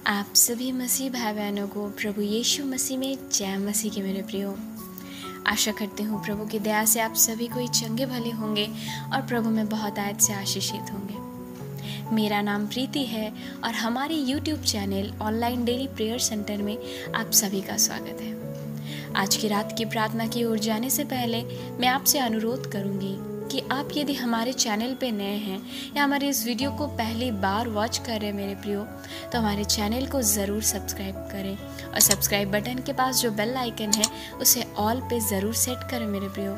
आप सभी मसीह भाई बहनों को प्रभु यीशु मसीह में जय मसीह के मेरे प्रियो। आशा करती हूँ प्रभु की दया से आप सभी कोई चंगे भले होंगे और प्रभु में बहुत आयत से आशीषित होंगे। मेरा नाम प्रीति है और हमारे YouTube channel online daily prayer centre में आप सभी का स्वागत है। आज की रात की प्रार्थना की ओर जाने से पहले मैं आपसे अनुरोध करूँगी कि आप यदि हमारे चैनल पे नए हैं या हमारे इस वीडियो को पहली बार वॉच कर रहे हैं मेरे प्रियो, तो हमारे चैनल को ज़रूर सब्सक्राइब करें और सब्सक्राइब बटन के पास जो बेल आइकन है उसे ऑल पे ज़रूर सेट करें मेरे प्रियो,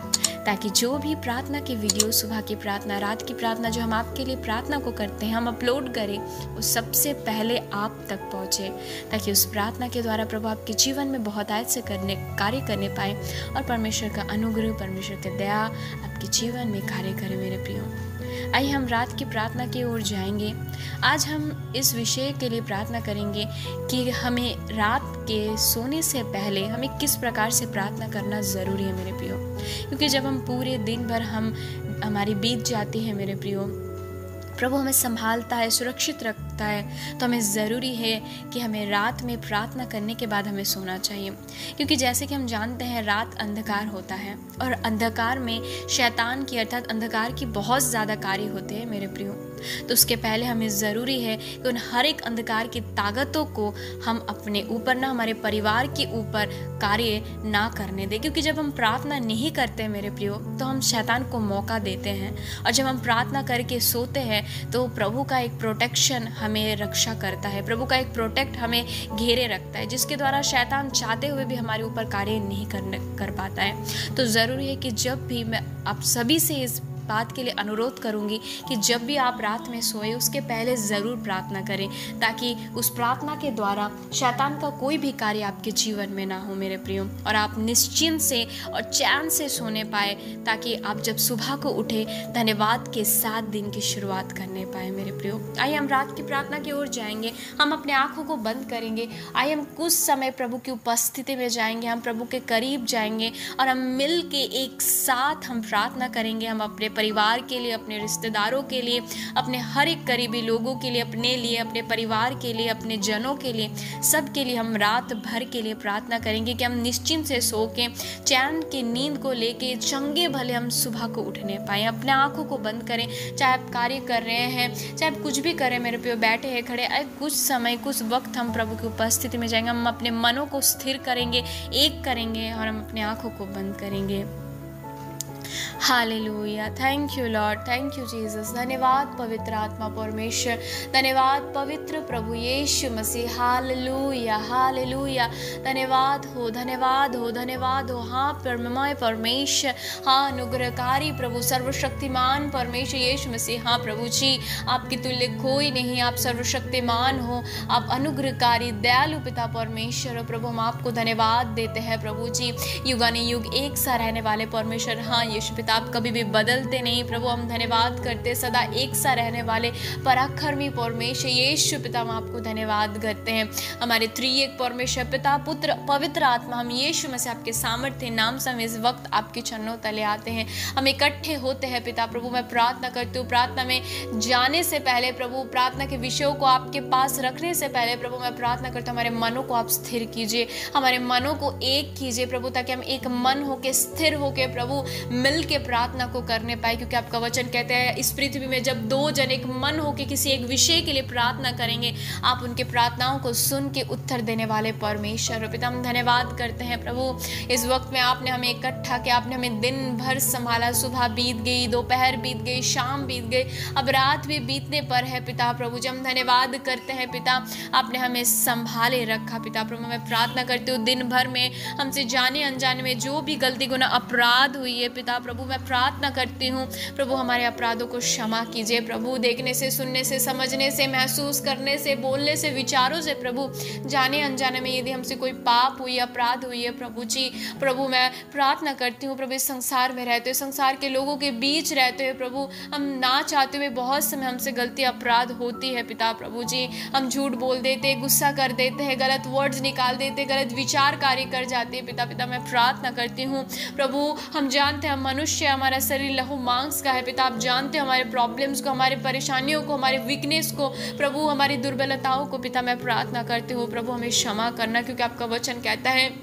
ताकि जो भी प्रार्थना की वीडियो, सुबह की प्रार्थना, रात की प्रार्थना जो हम आपके लिए प्रार्थना को करते हैं, हम अपलोड करें, वो सबसे पहले आप तक पहुँचे, ताकि उस प्रार्थना के द्वारा प्रभु आपके जीवन में बहुत आयत से कार्य करने पाए और परमेश्वर का अनुग्रह, परमेश्वर की दया आपके जीवन में कार्य करें मेरे प्रियो। आइए हम रात की प्रार्थना की ओर जाएंगे। आज हम इस विषय के लिए प्रार्थना करेंगे कि हमें रात के सोने से पहले हमें किस प्रकार से प्रार्थना करना ज़रूरी है मेरे प्रियो, क्योंकि जब हम पूरे दिन भर हमारी बीत जाती है मेरे प्रियो, प्रभु हमें संभालता है, सुरक्षित रखता है, तो हमें ज़रूरी है कि हमें रात में प्रार्थना करने के बाद हमें सोना चाहिए। क्योंकि जैसे कि हम जानते हैं रात अंधकार होता है और अंधकार में शैतान की अर्थात अंधकार की बहुत ज़्यादा कार्य होते हैं मेरे प्रियो। तो उसके पहले हमें ज़रूरी है कि उन हर एक अंधकार की ताकतों को हम अपने ऊपर ना, हमारे परिवार के ऊपर कार्य ना करने दें। क्योंकि जब हम प्रार्थना नहीं करते मेरे प्रियो, तो हम शैतान को मौका देते हैं, और जब हम प्रार्थना करके सोते हैं तो प्रभु का एक प्रोटेक्शन हमें रक्षा करता है, प्रभु का एक प्रोटेक्ट हमें घेरे रखता है, जिसके द्वारा शैतान चाहते हुए भी हमारे ऊपर कार्य नहीं कर पाता है। तो ज़रूरी है कि जब भी मैं आप सभी से इस बात के लिए अनुरोध करूंगी कि जब भी आप रात में सोए उसके पहले ज़रूर प्रार्थना करें, ताकि उस प्रार्थना के द्वारा शैतान का कोई भी कार्य आपके जीवन में ना हो मेरे प्रियो, और आप निश्चिंत से और चैन से सोने पाए, ताकि आप जब सुबह को उठे धन्यवाद के साथ दिन की शुरुआत करने पाए मेरे प्रियो। आइए हम रात की प्रार्थना की ओर जाएंगे। हम अपने आँखों को बंद करेंगे। आइए हम कुछ समय प्रभु की उपस्थिति में जाएंगे, हम प्रभु के करीब जाएंगे और हम मिल के एक साथ हम प्रार्थना करेंगे। हम अपने परिवार के लिए, अपने रिश्तेदारों के लिए, अपने हर एक करीबी लोगों के लिए, अपने लिए, अपने परिवार के लिए, अपने जनों के लिए, सब के लिए हम रात भर के लिए प्रार्थना करेंगे कि हम निश्चिंत से सो के चैन की नींद को लेके चंगे भले हम सुबह को उठने पाए। अपने आँखों को बंद करें, चाहे आप कार्य कर रहे हैं, चाहे आप कुछ भी करें मेरे प्रियो, बैठे हैं, खड़े, कुछ समय, कुछ वक्त हम प्रभु की उपस्थिति में जाएंगे। हम अपने मनों को स्थिर करेंगे, एक करेंगे और हम अपने आँखों को बंद करेंगे। Hallelujah, thank you Lord, thank you Jesus. धन्यवाद पवित्र आत्मा परमेश्वर, धन्यवाद पवित्र प्रभु यीशु मसीह। हालेलुया, हालेलुया, धन्यवाद हो, धन्यवाद हो, धन्यवाद हो। हाँ परममय परमेश्वर, हाँ अनुग्रहकारी प्रभु, सर्वशक्तिमान परमेश्वर यीशु मसीह। हाँ प्रभु जी, आपकी तुल्य कोई नहीं, आप सर्वशक्तिमान हो, आप अनुग्रहकारी दयालु पिता परमेश्वर। प्रभु हम आपको धन्यवाद देते हैं प्रभु जी, युगानुयुग एक सा रहने वाले परमेश्वर। हाँ यीशु पिता, आप कभी भी बदलते नहीं प्रभु, हम धन्यवाद करते, सदा एक सा रहने वाले पराक्रमी परमेश्वर यीशु पिता, हम आपको धन्यवाद करते हैं। हमारे त्रिएक परमेश्वर पिता, पुत्र, पवित्र आत्मा, हम यीशु मसीह आपके सामर्थ्य नाम से हम इस वक्त आपके चरणों तले आते हैं, हम इकट्ठे होते हैं पिता। प्रभु मैं प्रार्थना करती हूँ, प्रार्थना में जाने से पहले प्रभु, प्रार्थना के विषयों को आपके पास रखने से पहले प्रभु मैं प्रार्थना करता हूँ, हमारे मनों को आप स्थिर कीजिए, हमारे मनों को एक कीजिए प्रभु, ताकि हम एक मन होके, स्थिर होके प्रभु मिल के प्रार्थना को करने पाए। क्योंकि आपका वचन कहते हैं इस पृथ्वी में जब दो जन एक मन होके किसी एक विषय के लिए प्रार्थना करेंगे, आप उनके प्रार्थनाओं को सुन के उत्तर देने वाले परमेश्वर पिता, हम धन्यवाद करते हैं प्रभु। इस वक्त में आपने हमें इकट्ठा किया, आपने हमें दिन भर संभाला, सुबह बीत गई, दोपहर बीत गई, शाम बीत गई, अब रात भी बीतने पर है पिता। प्रभु जी हम धन्यवाद करते हैं पिता, आपने हमें संभाले रखा पिता। प्रभु मैं प्रार्थना करती हूँ दिन भर में हमसे जाने अनजाने में जो भी गलती गुनाह अपराध हुई है पिता, प्रभु मैं प्रार्थना करती हूँ प्रभु हमारे अपराधों को क्षमा कीजिए प्रभु। देखने से, सुनने से, समझने से, महसूस करने से, बोलने से, विचारों से प्रभु जाने अनजाने में यदि हमसे कोई पाप हुई, अपराध हुई है प्रभु जी, प्रभु मैं प्रार्थना करती हूँ प्रभु इस संसार में रहते हुए, संसार के लोगों के बीच रहते हुए प्रभु हम ना चाहते हुए बहुत समय हमसे गलती अपराध होती है पिता। प्रभु जी हम झूठ बोल देते, गुस्सा कर देते हैं, गलत वर्ड्स निकाल देते, गलत विचार कार्य कर जाते हैं पिता। पिता मैं प्रार्थना करती हूँ प्रभु, हम जानते हैं हम मनुष्य, हमारा शरीर लहू मांस का है पिता। आप जानते हो हमारे प्रॉब्लम्स को, हमारे परेशानियों को, हमारे वीकनेस को प्रभु, हमारी दुर्बलताओं को पिता मैं प्रार्थना करती हूँ प्रभु हमें क्षमा करना, क्योंकि आपका वचन कहता है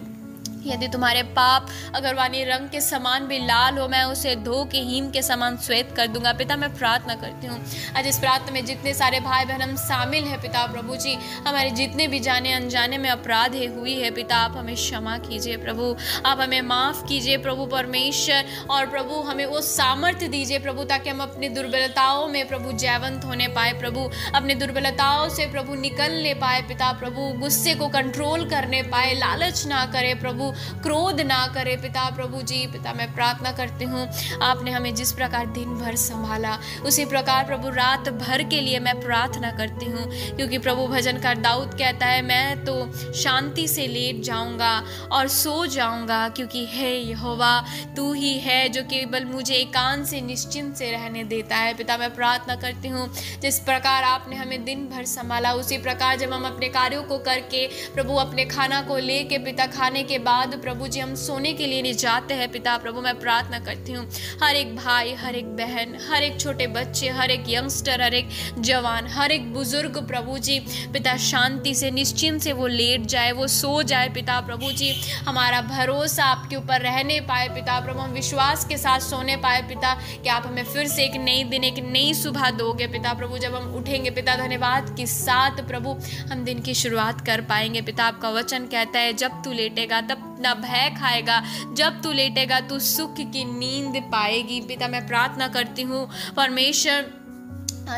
यदि तुम्हारे पाप अगर वानी रंग के समान भी लाल हो, मैं उसे धो के हीम के समान श्वेत कर दूंगा। पिता मैं प्रार्थना करती हूँ आज इस प्रार्थना में जितने सारे भाई बहन हम शामिल हैं पिता प्रभु जी, हमारे जितने भी जाने अनजाने में अपराध हुई है पिता, आप हमें क्षमा कीजिए प्रभु, आप हमें माफ़ कीजिए प्रभु परमेश्वर, और प्रभु हमें वो सामर्थ्य दीजिए प्रभु, ताकि हम अपनी दुर्बलताओं में प्रभु जयवंत होने पाए प्रभु, अपनी दुर्बलताओं से प्रभु निकलने पाए पिता प्रभु, गुस्से को कंट्रोल करने पाए, लालच ना करे प्रभु, क्रोध ना करे पिता प्रभु जी। पिता मैं प्रार्थना करती हूँ आपने हमें जिस प्रकार दिन भर संभाला उसी प्रकार प्रभु रात भर के लिए मैं प्रार्थना करती हूँ, क्योंकि प्रभु भजनकार दाऊद कहता है मैं तो शांति से लेट जाऊँगा और सो जाऊँगा, क्योंकि हे यहोवा तू ही है जो केवल मुझे एकांत से निश्चिंत से रहने देता है। पिता मैं प्रार्थना करती हूँ जिस प्रकार आपने हमें दिन भर संभाला उसी प्रकार जब हम अपने कार्यों को करके प्रभु अपने खाना को लेके पिता खाने के बाद प्रभु जी हम सोने के लिए नहीं जाते हैं पिता प्रभु, मैं प्रार्थना करती हूँ हर एक भाई, हर एक बहन, हर एक छोटे बच्चे, हर एक यंगस्टर, हर एक जवान, हर एक बुजुर्ग प्रभु जी पिता शांति से निश्चिंत से वो लेट जाए, वो सो जाए पिता प्रभु जी, हमारा भरोसा आपके ऊपर रहने पाए पिता प्रभु, हम विश्वास के साथ सोने पाए पिता कि आप हमें फिर से एक नई दिन, एक नई सुबह दोगे पिता प्रभु, जब हम उठेंगे पिता धन्यवाद के साथ प्रभु हम दिन की शुरुआत कर पाएंगे पिता। आपका वचन कहता है जब तू लेटेगा तब ना भय खाएगा, जब तू लेटेगा तू सुख की नींद पाएगी। पिता मैं प्रार्थना करती हूँ परमेश्वर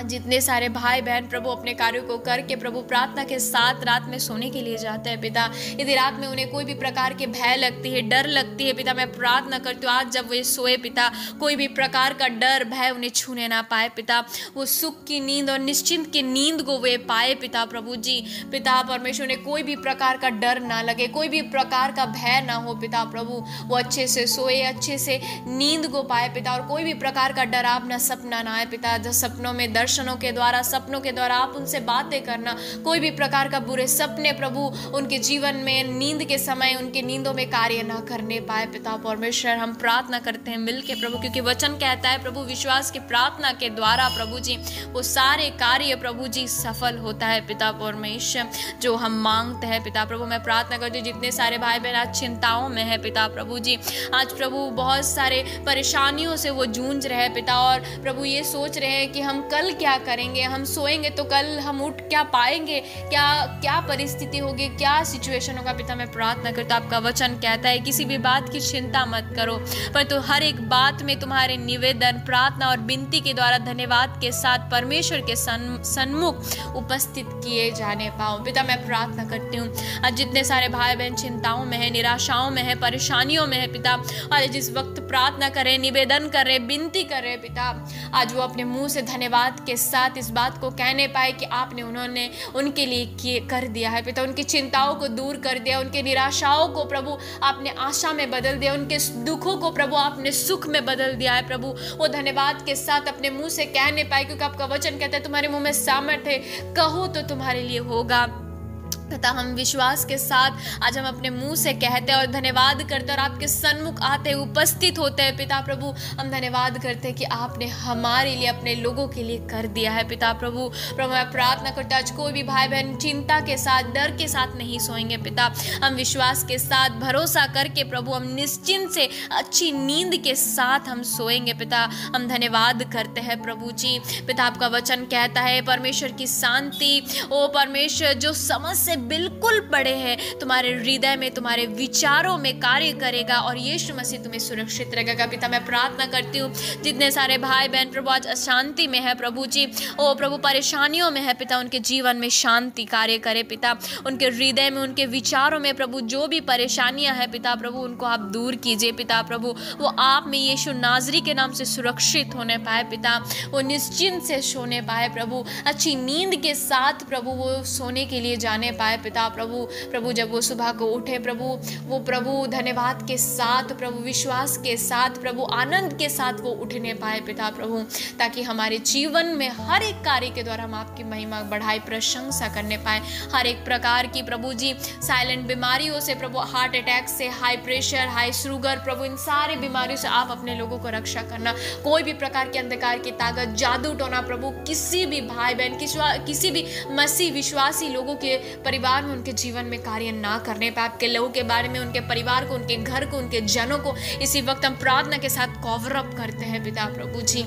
जितने सारे भाई बहन प्रभु अपने कार्यों को करके प्रभु प्रार्थना के साथ रात में सोने के लिए जाते हैं पिता, यदि रात में उन्हें कोई भी प्रकार के भय लगती है, डर लगती है पिता, मैं प्रार्थना करती हूँ आज जब वे सोए पिता कोई भी प्रकार का डर भय उन्हें छूने ना पाए पिता, वो सुख की नींद और निश्चिंत की नींद को वे पाए पिता प्रभु जी। पिता परमेश्वर ने कोई भी प्रकार का डर ना लगे, कोई भी प्रकार का भय ना हो पिता प्रभु, वो अच्छे से सोए, अच्छे से नींद को पाए पिता, और कोई भी प्रकार का डरावना सपना ना आए पिता, जो सपनों में दर्शनों के द्वारा, सपनों के द्वारा आप उनसे बातें करना, कोई भी प्रकार का बुरे सपने प्रभु उनके जीवन में नींद के समय उनके नींदों में कार्य ना करने पाए पिता परमेश्वर। हम प्रार्थना करते हैं मिलके प्रभु, क्योंकि वचन कहता है प्रभु विश्वास की प्रार्थना के द्वारा प्रभु जी वो सारे कार्य प्रभु जी सफल होता है पिता परमेश्वर जो हम मांगते हैं पिता प्रभु। मैं प्रार्थना करती हूँ जितने सारे भाई बहन आज चिंताओं में है पिता प्रभु जी, आज प्रभु बहुत सारे परेशानियों से वो जूझ रहे हैं पिता, और प्रभु ये सोच रहे हैं कि हम कल क्या करेंगे, हम सोएंगे तो कल हम उठ क्या पाएंगे, क्या परिस्थिति होगी, क्या सिचुएशन होगा पिता। मैं प्रार्थना करता हूँ आपका वचन कहता है किसी भी बात की चिंता मत करो, पर तो हर एक बात में तुम्हारे निवेदन, प्रार्थना और विनती के द्वारा धन्यवाद के साथ परमेश्वर के सन्मुख उपस्थित किए जाने पाओ पिता। मैं प्रार्थना करती हूँ आज जितने सारे भाई बहन चिंताओं में है, निराशाओं में है, परेशानियों में है पिता, और जिस वक्त प्रार्थना करें, निवेदन करें, विनती करें पिता, आज वो अपने मुंह से धन्यवाद के साथ इस बात को कहने पाए कि आपने उन्होंने उनके लिए कर दिया है पिता, उनकी चिंताओं को दूर कर दिया, उनके निराशाओं को प्रभु आपने आशा में बदल दिया, उनके दुखों को प्रभु आपने सुख में बदल दिया है प्रभु। वो धन्यवाद के साथ अपने मुंह से कहने पाए, क्योंकि आपका वचन कहता है तुम्हारे मुंह में सामर्थ है, कहो तो तुम्हारे लिए होगा पिता। हम विश्वास के साथ आज हम अपने मुंह से कहते हैं और धन्यवाद करते हैं और आपके सन्मुख आते हैं, उपस्थित होते हैं पिता प्रभु। हम धन्यवाद करते हैं कि आपने हमारे लिए, अपने लोगों के लिए कर दिया है पिता प्रभु। प्रभु मैं प्रार्थना करता आज कोई भी भाई बहन चिंता के साथ, डर के साथ नहीं सोएंगे पिता, हम विश्वास के साथ भरोसा करके प्रभु हम निश्चिंत से अच्छी नींद के साथ हम सोएंगे पिता। हम धन्यवाद करते हैं प्रभु जी। पिता आपका वचन कहता है परमेश्वर की शांति, ओ परमेश्वर जो समझ से बिल्कुल पड़े हैं, तुम्हारे हृदय में, तुम्हारे विचारों में कार्य करेगा और यीशु मसीह तुम्हें सुरक्षित रखेगा पिता। मैं प्रार्थना करती हूँ जितने सारे भाई बहन प्रभु आज अशांति में है प्रभु जी, ओ प्रभु परेशानियों में है पिता, उनके जीवन में शांति कार्य करे पिता, उनके हृदय में, उनके विचारों में प्रभु जो भी परेशानियां हैं पिता प्रभु उनको आप दूर कीजिए पिता प्रभु। वो आप में यीशु नाजरी के नाम से सुरक्षित होने पाए पिता, वो निश्चिंत से सोने पाए प्रभु, अच्छी नींद के साथ प्रभु वो सोने के लिए जाने पाए पाए पिता प्रभु जब वो सुबह को उठे प्रभु धन्यवाद के साथ प्रभु विश्वास के साथ प्रभु आनंद के साथ वो उठने पाए पिता प्रभु, ताकि हमारे जीवन में हर एक कार्य के द्वारा हम आपकी महिमा बढ़ाई प्रशंसा करने पाए। हर एक प्रकार की प्रभु जी साइलेंट बीमारियों से प्रभु, हार्ट अटैक से, हाई प्रेशर, हाई शुगर प्रभु, इन सारे बीमारियों से आप अपने लोगों को रक्षा करना। कोई भी प्रकार की अंधकार की ताकत, जादू टोना प्रभु किसी भी भाई बहन किसी भी मसीह विश्वासी लोगों के परिवार में, उनके जीवन में कार्य ना करने पाए। आपके लोगों के बारे में, उनके परिवार को, उनके घर को, उनके जनों को इसी वक्त हम प्रार्थना के साथ कवर अप करते हैं पिता प्रभु जी।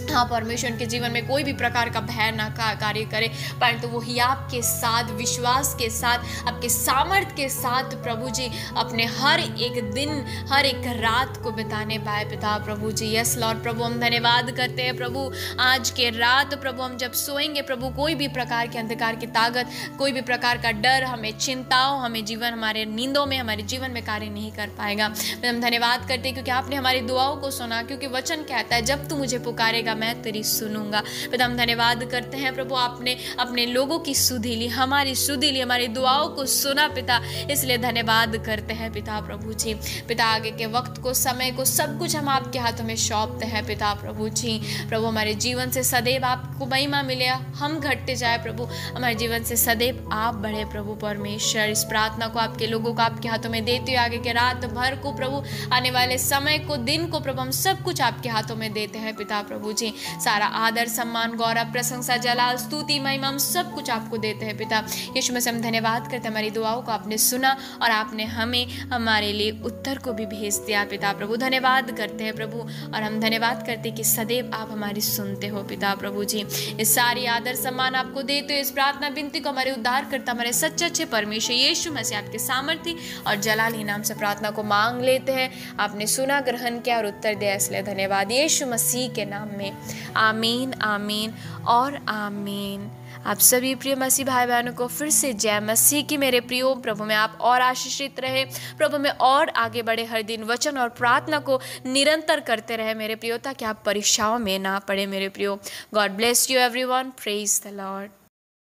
हाँ परमेश्वर के जीवन में कोई भी प्रकार का भय ना कार्य करे, परंतु वो ही आपके साथ विश्वास के साथ, आपके सामर्थ्य के साथ प्रभु जी अपने हर एक दिन, हर एक रात को बिताने पाए पिता प्रभु जी। यस लॉर्ड प्रभु, हम धन्यवाद करते हैं प्रभु। आज के रात प्रभु हम जब सोएंगे प्रभु, कोई भी प्रकार के अंधकार की ताकत, कोई भी प्रकार का डर, हमें चिंताओं, हमें जीवन, हमारे नींदों में, हमारे जीवन में कार्य नहीं कर पाएगा। हम धन्यवाद करते हैं क्योंकि आपने हमारी दुआओं को सुना, क्योंकि वचन कहता है जब तू मुझे पुकारेगा मैं तेरी सुनूंगा। पिता हम धन्यवाद करते हैं प्रभु, आपने अपने लोगों की सुधि ली, हमारी सुधि ली, हमारी दुआओं को सुना पिता, इसलिए धन्यवाद करते हैं पिता प्रभु जी। पिता आगे के वक्त को, समय को, सब कुछ हम आपके हाथों में सौंपते हैं पिता प्रभु जी। प्रभु हमारे जीवन से सदैव आपको महिमा मिले, हम घटते जाए प्रभु, हमारे जीवन से सदैव आप बढ़े प्रभु परमेश्वर। इस प्रार्थना को आपके लोगों को आपके हाथों में देते हुए आगे के रात भर को प्रभु, आने वाले समय को, दिन को प्रभु हम सब कुछ आपके हाथों में देते हैं पिता प्रभु जी। सारा आदर सम्मान गौरव प्रशंसा जलाल स्तुति महिमा हम सब कुछ आपको देते हैं पिता। यीशु मसीह हम धन्यवाद करते हैं, हमारी दुआओं को आपने सुना और आपने हमें हमारे लिए उत्तर को भी भेज दिया पिता प्रभु। धन्यवाद करते हैं प्रभु, और हम धन्यवाद करते हैं कि सदैव आप हमारी सुनते हो पिता प्रभु जी। इस सारी आदर सम्मान आपको देते हो, इस प्रार्थना विनती को हमारे उद्धार करता हमारे सच्चे अच्छे परमेश्वर यीशु मसीह आपके सामर्थ्य और जलाली नाम से प्रार्थना को मांग लेते हैं। आपने सुना, ग्रहण किया और उत्तर दिया, इसलिए धन्यवाद यीशु मसीह के नाम में। आमीन आमीन और आमीन। आप सभी प्रिय मसीह भाई बहनों को फिर से जय मसीह की मेरे प्रियो। प्रभु में आप और आशीषित रहे, प्रभु में और आगे बढ़े, हर दिन वचन और प्रार्थना को निरंतर करते रहे मेरे प्रियो, ताकि आप परीक्षाओं में ना पड़े मेरे प्रियो। God bless you everyone, praise the Lord.